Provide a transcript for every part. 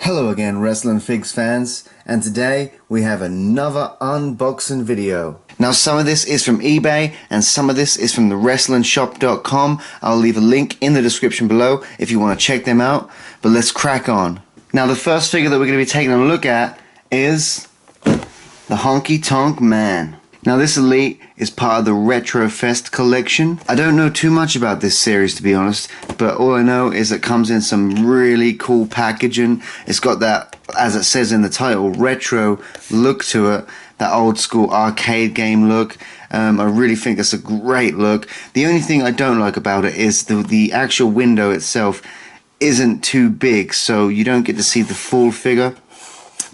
Hello again, WrestlingFigz fans, and today we have another unboxing video. Now some of this is from eBay and some of this is from the WrestlingShop.com. I'll leave a link in the description below if you want to check them out, but let's crack on. Now the first figure that we're going to be taking a look at is the Honky Tonk Man. Now this Elite is part of the Retro Fest collection. I don't know too much about this series, to be honest, but all I know is it comes in some really cool packaging. It's got that, as it says in the title, retro look to it, that old school arcade game look. I really think it's a great look. The only thing I don't like about it is the actual window itself isn't too big, so you don't get to see the full figure.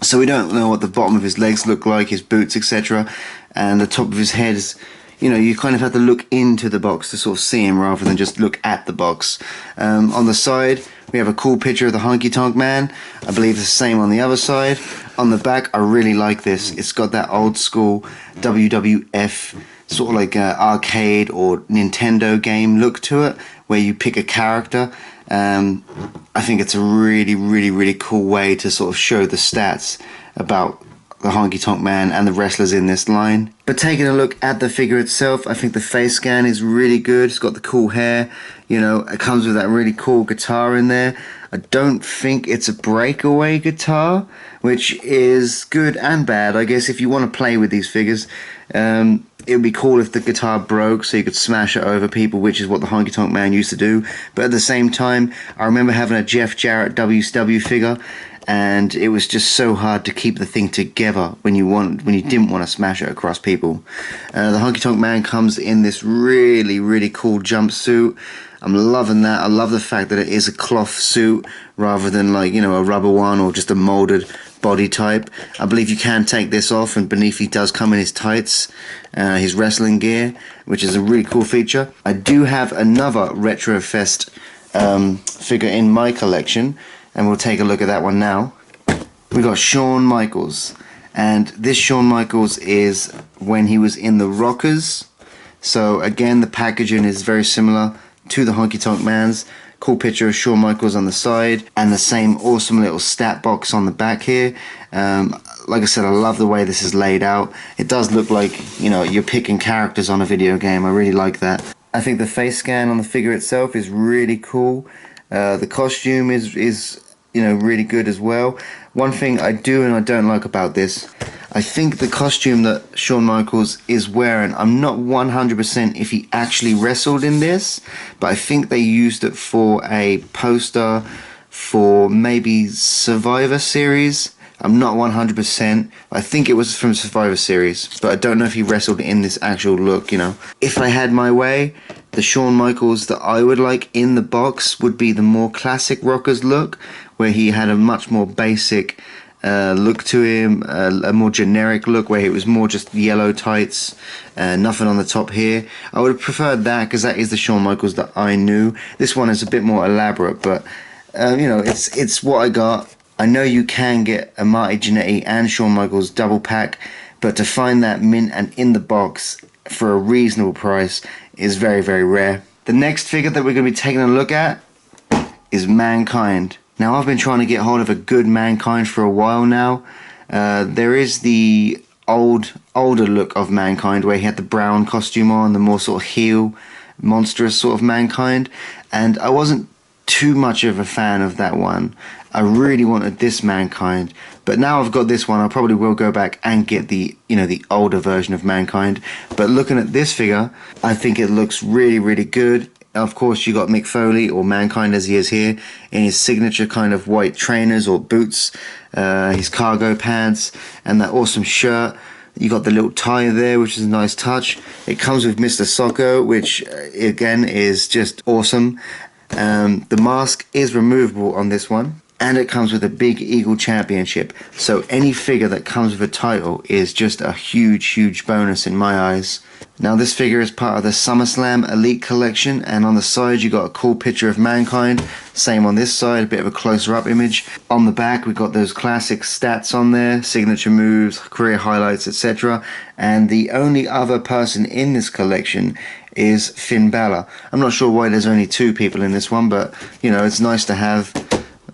So we don't know what the bottom of his legs look like, his boots, etc. And the top of his head is, you know, you kind of have to look into the box to sort of see him rather than just look at the box. On the side, we have a cool picture of the Honky Tonk Man. I believe the same on the other side. On the back, I really like this. It's got that old school WWF sort of like arcade or Nintendo game look to it, where you pick a character. I think it's a really cool way to sort of show the stats about the Honky Tonk Man and the wrestlers in this line. But taking a look at the figure itself, I think the face scan is really good. It's got the cool hair, you know, it comes with that really cool guitar in there. I don't think it's a breakaway guitar, which is good and bad. I guess if you want to play with these figures, it would be cool if the guitar broke so you could smash it over people, which is what the Honky Tonk Man used to do. But at the same time, I remember having a Jeff Jarrett WCW figure, and it was just so hard to keep the thing together when you didn't want to smash it across people. The Honky Tonk Man comes in this really cool jumpsuit. I'm loving that. I love the fact that it is a cloth suit rather than, like, you know, a rubber one or just a molded body type. I believe you can take this off, and beneath he does come in his tights, his wrestling gear, which is a really cool feature. I do have another Retro Fest figure in my collection, and we'll take a look at that one now. We got Shawn Michaels, and this Shawn Michaels is when he was in the Rockers. So again, the packaging is very similar to the Honky Tonk Man's. Cool picture of Shawn Michaels on the side, and the same awesome little stat box on the back here. Like I said, I love the way this is laid out. It does look like, you know, you're picking characters on a video game. I really like that. I think the face scan on the figure itself is really cool. The costume is you know, really good as well. One thing I do and I don't like about this, I think the costume that Shawn Michaels is wearing, I'm not 100% if he actually wrestled in this, but I think they used it for a poster for maybe Survivor Series. I'm not 100%. I think it was from Survivor Series, but I don't know if he wrestled in this actual look, you know. If I had my way, the Shawn Michaels that I would like in the box would be the more classic Rockers look, where he had a much more basic look to him, a more generic look where it was more just yellow tights, nothing on the top here. I would have preferred that because that is the Shawn Michaels that I knew. This one is a bit more elaborate, but you know, it's what I got. I know you can get a Marty Jannetty and Shawn Michaels double pack, but to find that mint and in the box for a reasonable price is very rare. The next figure that we're going to be taking a look at is Mankind. Now, I've been trying to get hold of a good Mankind for a while now. There is the older look of Mankind where he had the brown costume on, the more sort of heel, monstrous sort of Mankind, and I wasn't too much of a fan of that one. I really wanted this Mankind, but now I've got this one, I probably will go back and get the, you know, the older version of Mankind. But looking at this figure, I think it looks really good. Of course, you got Mick Foley, or Mankind as he is here, in his signature kind of white trainers or boots, his cargo pants, and that awesome shirt. You got the little tie there, which is a nice touch. It comes with Mr. Socko, which again is just awesome. The mask is removable on this one, and it comes with a Big Eagle Championship. So any figure that comes with a title is just a huge bonus in my eyes. Now this figure is part of the SummerSlam Elite collection, and on the side you got a cool picture of Mankind. Same on this side, a bit of a closer up image. On the back we got those classic stats on there, signature moves, career highlights, etc. And the only other person in this collection is Finn Balor. I'm not sure why there's only two people in this one, but you know, it's nice to have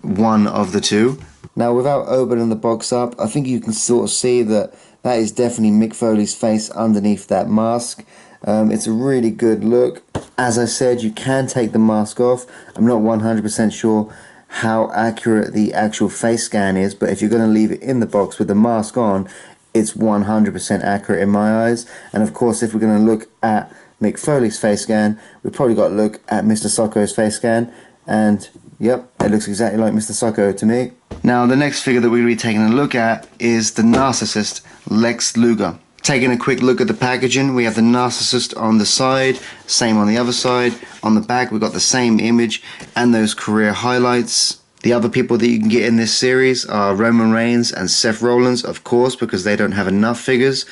one of the two. Now, without opening the box up, I think you can sort of see that that is definitely Mick Foley's face underneath that mask. It's a really good look. As I said, you can take the mask off. I'm not 100% sure how accurate the actual face scan is, but if you're going to leave it in the box with the mask on, it's 100% accurate in my eyes. And of course, if we're going to look at Mick Foley's face scan, we've probably got to look at Mr. Socko's face scan, and yep, it looks exactly like Mr. Socko to me. Now, the next figure that we're going to be taking a look at is the Narcissist, Lex Luger. Taking a quick look at the packaging, we have the Narcissist on the side, same on the other side. On the back, we've got the same image and those career highlights. The other people that you can get in this series are Roman Reigns and Seth Rollins, of course, because they don't have enough figures.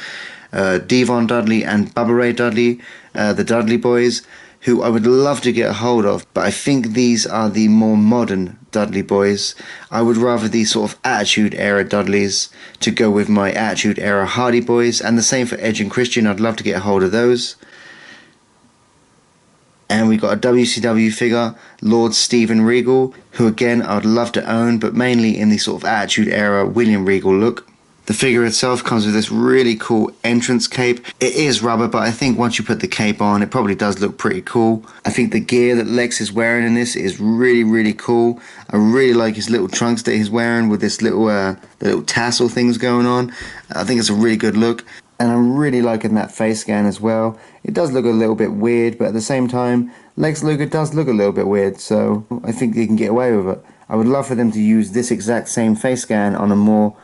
Devon Dudley and Bubba Ray Dudley, the Dudley Boys, who I would love to get a hold of, but I think these are the more modern Dudley Boys. I would rather these sort of Attitude Era Dudleys to go with my Attitude Era Hardy Boys, and the same for Edge and Christian. I'd love to get a hold of those. And we got a WCW figure, Lord Steven Regal, who again I'd love to own, but mainly in the sort of Attitude Era William Regal look. The figure itself comes with this really cool entrance cape. It is rubber, but I think once you put the cape on, it probably does look pretty cool. I think the gear that Lex is wearing in this is really, really cool. I really like his little trunks that he's wearing with this little, the little tassel things going on. I think it's a really good look. And I'm really liking that face scan as well. It does look a little bit weird, but at the same time, Lex Luger does look a little bit weird, so I think they can get away with it. I would love for them to use this exact same face scan on a more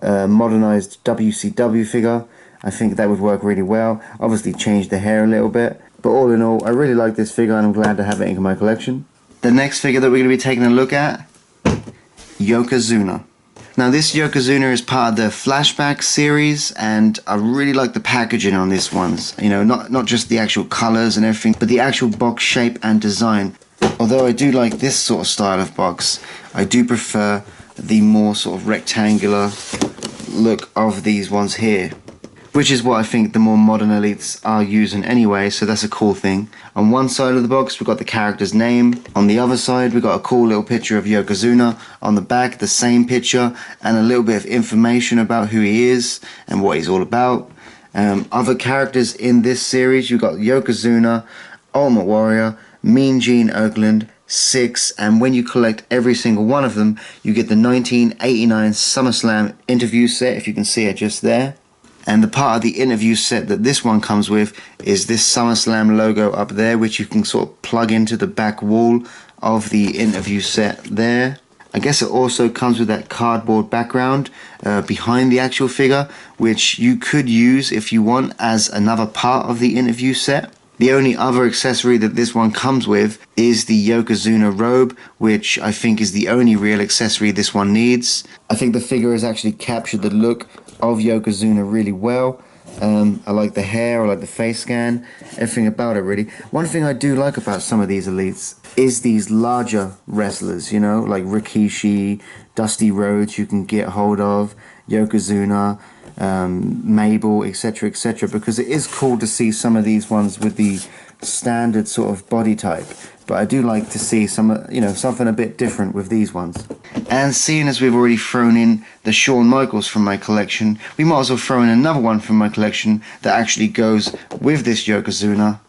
modernized WCW figure. I think that would work really well. Obviously change the hair a little bit, but all in all, I really like this figure and I'm glad to have it in my collection. The next figure that we're going to be taking a look at, Yokozuna. Now, this Yokozuna is part of the Flashback series, and I really like the packaging on this one. You know, not just the actual colors and everything, but the actual box shape and design. Although I do like this sort of style of box, I do prefer the more sort of rectangular look of these ones here, which is what I think the more modern Elites are using anyway, so that's a cool thing. On one side of the box we've got the character's name, on the other side we've got a cool little picture of Yokozuna, on the back the same picture and a little bit of information about who he is and what he's all about. Other characters in this series, you've got Yokozuna, Ultimate Warrior, Mean Gene Okerlund, Six, and when you collect every single one of them, you get the 1989 SummerSlam interview set, if you can see it just there. And the part of the interview set that this one comes with is this SummerSlam logo up there, which you can sort of plug into the back wall of the interview set there. I guess it also comes with that cardboard background behind the actual figure, which you could use if you want as another part of the interview set. The only other accessory that this one comes with is the Yokozuna robe, which I think is the only real accessory this one needs. I think the figure has actually captured the look of Yokozuna really well. I like the hair, I like the face scan, everything about it really. One thing I do like about some of these Elites is these larger wrestlers, you know, like Rikishi, Dusty Rhodes you can get hold of, Yokozuna, Mabel, etc, etc, because it is cool to see some of these ones with the standard sort of body type, but I do like to see some, you know, something a bit different with these ones. And seeing as we've already thrown in the Shawn Michaels from my collection, we might as well throw in another one from my collection that actually goes with this Yokozuna,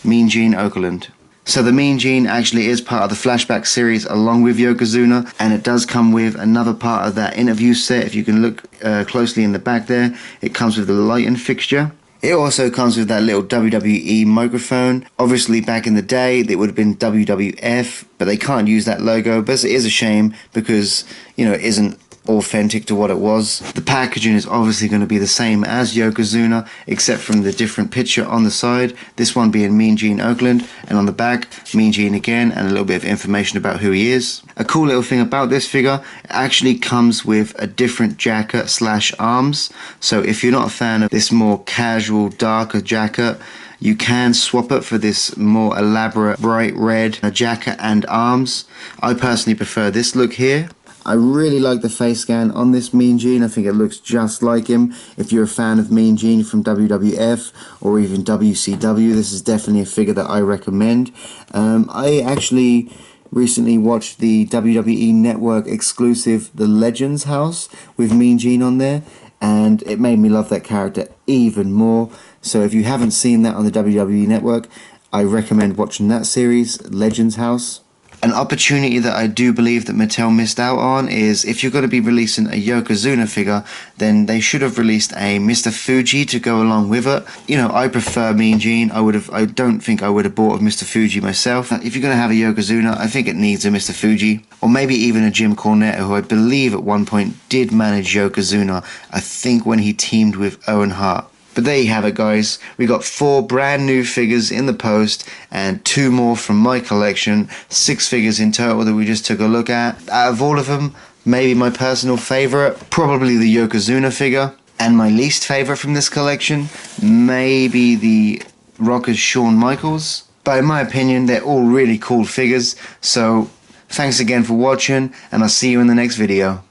Mean Gene Okerlund. So the Mean Gene actually is part of the Flashback series along with Yokozuna, and it does come with another part of that interview set. If you can look closely in the back there, it comes with the lighting fixture. It also comes with that little WWE microphone. Obviously back in the day it would have been WWF, but they can't use that logo, but it is a shame because, you know, it isn't authentic to what it was. The packaging is obviously going to be the same as Yokozuna, except from the different picture on the side, this one being Mean Gene Okerlund, and on the back Mean Gene again, and a little bit of information about who he is. A cool little thing about this figure, it actually comes with a different jacket slash arms, so if you're not a fan of this more casual darker jacket, you can swap it for this more elaborate bright red jacket and arms. I personally prefer this look here. I really like the face scan on this Mean Gene. I think it looks just like him. If you're a fan of Mean Gene from WWF or even WCW, this is definitely a figure that I recommend. I actually recently watched the WWE Network exclusive The Legends House with Mean Gene on there, and it made me love that character even more. So if you haven't seen that on the WWE Network, I recommend watching that series, Legends House. An opportunity that I do believe that Mattel missed out on is, if you're going to be releasing a Yokozuna figure, then they should have released a Mr. Fuji to go along with it. You know, I prefer Mean Gene. I don't think I would have bought a Mr. Fuji myself. If you're going to have a Yokozuna, I think it needs a Mr. Fuji. Or maybe even a Jim Cornette, who I believe at one point did manage Yokozuna, I think when he teamed with Owen Hart. But there you have it, guys. We got 4 brand new figures in the post and 2 more from my collection. 6 figures in total that we just took a look at. Out of all of them, maybe my personal favorite, probably the Yokozuna figure. And my least favorite from this collection, maybe the Rocker's Shawn Michaels. But in my opinion, they're all really cool figures. So thanks again for watching, and I'll see you in the next video.